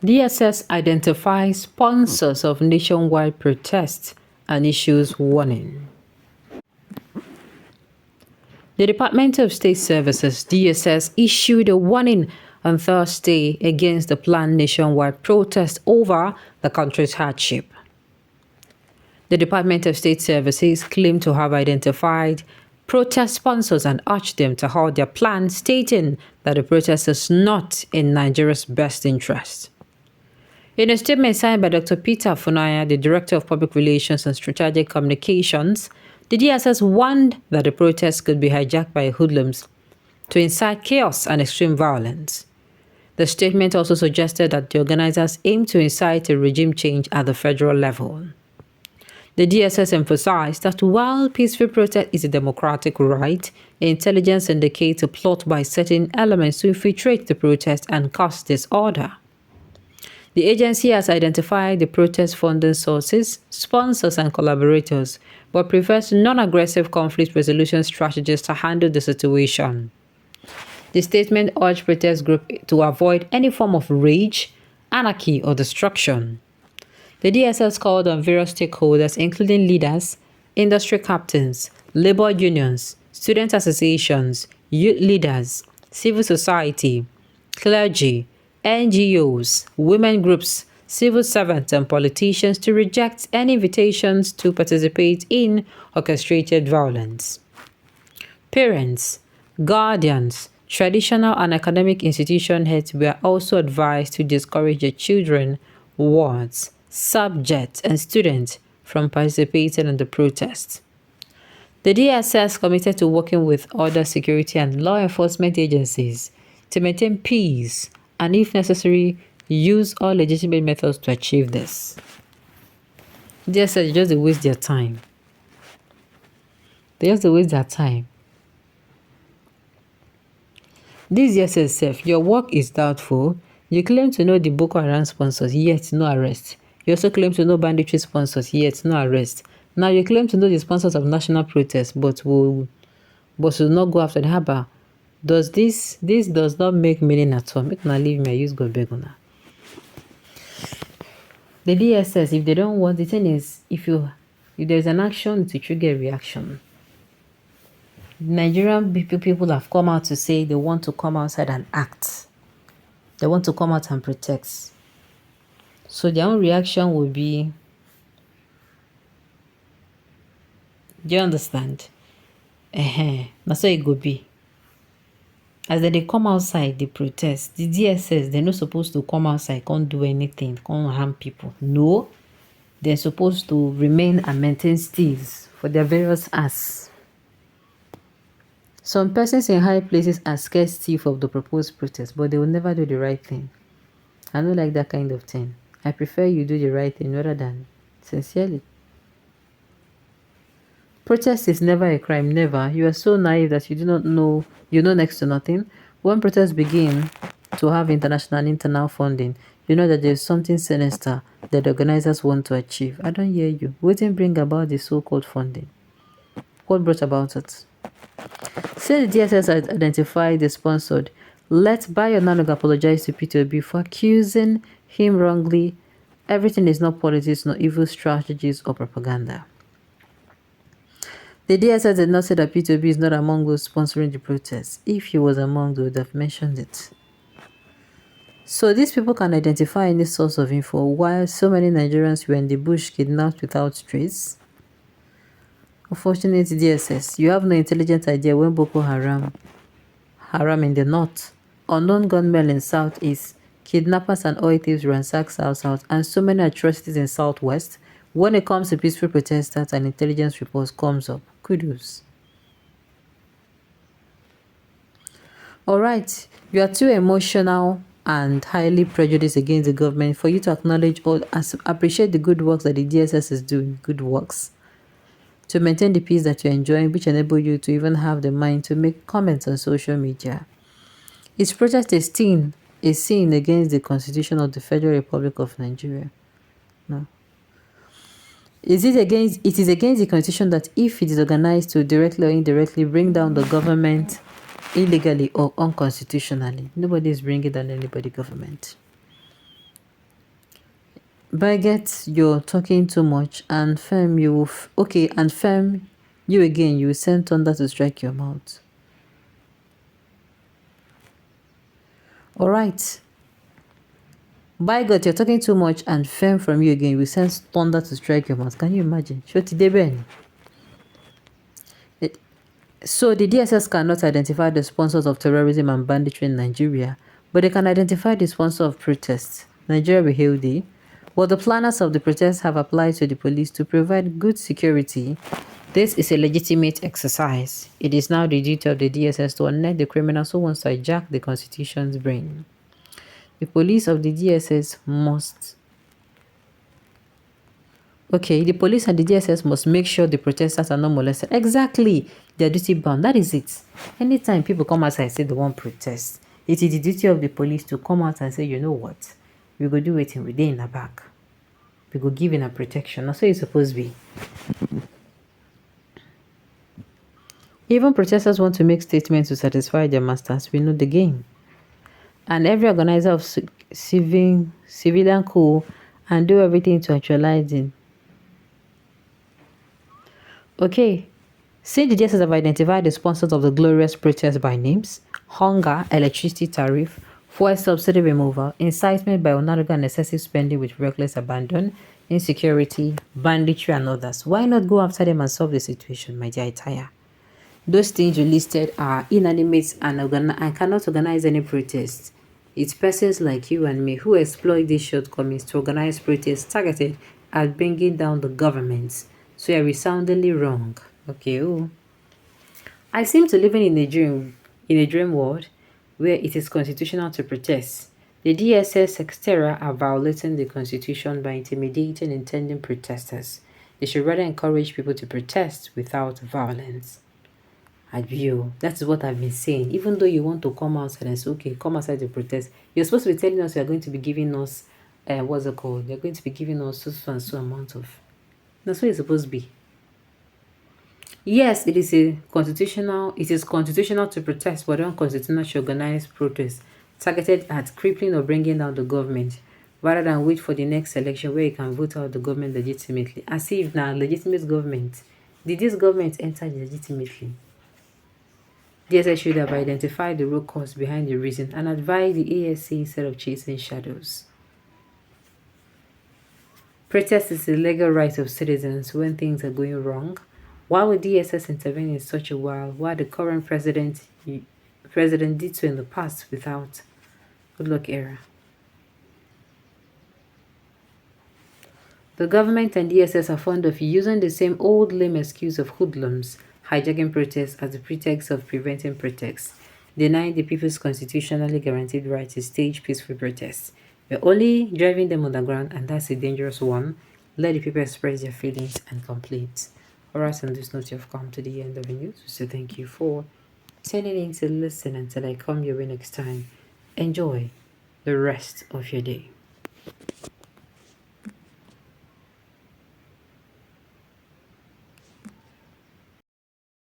DSS identifies sponsors of nationwide protests and issues warning. The Department of State Services, DSS, issued a warning on Thursday against the planned nationwide protest over the country's hardship. The Department of State Services claimed to have identified protest sponsors and urged them to halt their plans, stating that the protest is not in Nigeria's best interest. In a statement signed by Dr. Peter Funaya, the Director of Public Relations and Strategic Communications, the DSS warned that the protests could be hijacked by hoodlums to incite chaos and extreme violence. The statement also suggested that the organizers aim to incite a regime change at the federal level. The DSS emphasized that while peaceful protest is a democratic right, intelligence indicates a plot by certain elements to infiltrate the protest and cause disorder. The agency has identified the protest funding sources, sponsors, and collaborators, but prefers non-aggressive conflict resolution strategies to handle the situation. The statement urged protest groups to avoid any form of rage, anarchy, or destruction. The DSS called on various stakeholders, including leaders, industry captains, labor unions, student associations, youth leaders, civil society, clergy, NGOs, women groups, civil servants, and politicians to reject any invitations to participate in orchestrated violence. Parents, guardians, traditional and academic institution heads were also advised to discourage their children, wards, subjects, and students from participating in the protest. The DSS committed to working with other security and law enforcement agencies to maintain peace and, if necessary, use all legitimate methods to achieve this. DSS just waste their time. They just waste their time. This DSS self, your work is doubtful. You claim to know the Boko Haram sponsors, yet no arrest. You also claim to know banditry sponsors, yet no arrest. Now you claim to know the sponsors of national protests, but will not go after the harbor. Does this does not make meaning at all? Make una leave me, I use God beg una. The DSS, if they don't want, the thing is, if there's an action, it will trigger a reaction. Nigerian people have come out to say they want to come outside and act. They want to come out and protect. So their own reaction will be, do you understand? That's how it go be. As they come outside, they protest. The DSS, they're not supposed to come outside, can't do anything, can't harm people. No, they're supposed to remain and maintain steals for their various asks. Some persons in high places are scared stiff of the proposed protest, but they will never do the right thing. I don't like that kind of thing. I prefer you do the right thing rather than sincerely. Protest is never a crime, never. You are so naive that you do not know, you know next to nothing. When protests begin to have international and internal funding, you know that there is something sinister that the organizers want to achieve. I don't hear you. What didn't bring about the so-called funding? What brought about it? Since the DSS has identified the sponsored, let Bayo Nanog apologize to P2B for accusing him wrongly. Everything is not politics, nor evil strategies or propaganda. The DSS did not say that P2B is not among those sponsoring the protests. If he was among, they would have mentioned it. So these people can identify any source of info, while so many Nigerians were in the bush kidnapped without trace. Unfortunately, DSS, you have no intelligent idea when Boko Haram in the north, unknown gunmen in southeast, kidnappers and oil thieves ransack south, and so many atrocities in southwest. When it comes to peaceful protesters and intelligence reports comes up. Kudos. Alright, you are too emotional and highly prejudiced against the government for you to acknowledge or appreciate the good works that the DSS is doing, good works, to maintain the peace that you're enjoying, which enable you to even have the mind to make comments on social media. Its protest is seen against the Constitution of the Federal Republic of Nigeria. No. It is against the Constitution that if it is organized to directly or indirectly bring down the government illegally or unconstitutionally, nobody is bringing down anybody government. Baguette, you're talking too much. And Fem, okay, and Fem, you again, you send thunder to strike your mouth. All right. Baguette, you're talking too much. And Fem from you again, we send thunder to strike your mouth. Can you imagine? Shoti Deben. So the DSS cannot identify the sponsors of terrorism and banditry in Nigeria, but they can identify the sponsor of protests. Nigeria will hail thee. What the planners of the protests have applied to the police to provide good security. This is a legitimate exercise. It is now the duty of the DSS to unearth the criminals who wants to hijack the constitution's brain. The police of the DSS must Okay, the police and the DSS must make sure the protesters are not molested. Exactly. They're duty bound. That is it. Anytime people come outside and say they want protest, it is the duty of the police to come out and say, you know what? We go do it in within the back. We go give in a protection. That's what it's supposed to be. Even protesters want to make statements to satisfy their masters. We know the game. And every organizer of civilian coup and do everything to actualize it. Okay, since the DSS have identified the sponsors of the glorious protest by names, hunger, electricity tariff, fuel subsidy removal, incitement by unnatural and excessive spending with reckless abandon, insecurity, banditry, and others, why not go after them and solve the situation, my dear Itaya? Those things you listed are inanimate and cannot organize any protest. It's persons like you and me who exploit these shortcomings to organize protests targeted at bringing down the government. So you're resoundingly wrong. Okay. Ooh. I seem to live in a dream world where it is constitutional to protest. The DSS etc. are violating the constitution by intimidating intending protesters. They should rather encourage people to protest without violence. That's what I've been saying. Even though you want to come outside and say, okay, come outside to protest, you're supposed to be telling us you're going to be giving us, what's it called? You're going to be giving us so and so amount of. That's what it's supposed to be. Yes, it is constitutional to protest, but unconstitutional to organize protests targeted at crippling or bringing down the government, rather than wait for the next election where you can vote out the government legitimately. As if now legitimate government. Did this government enter legitimately? DSS should have identified the root cause behind the reason and advised the ASC instead of chasing shadows. Protest is the legal right of citizens when things are going wrong. Why would DSS intervene in such a while the current president did so in the past without good luck era? The government and DSS are fond of using the same old lame excuse of hoodlums hijacking protests as the pretext of preventing protests, denying the people's constitutionally guaranteed right to stage peaceful protests. We're only driving them underground, and that's a dangerous one. Let the people express their feelings and complaints. Alright, on this note, you've come to the end of the news. So thank you for tuning in to listen until I come your way next time. Enjoy the rest of your day.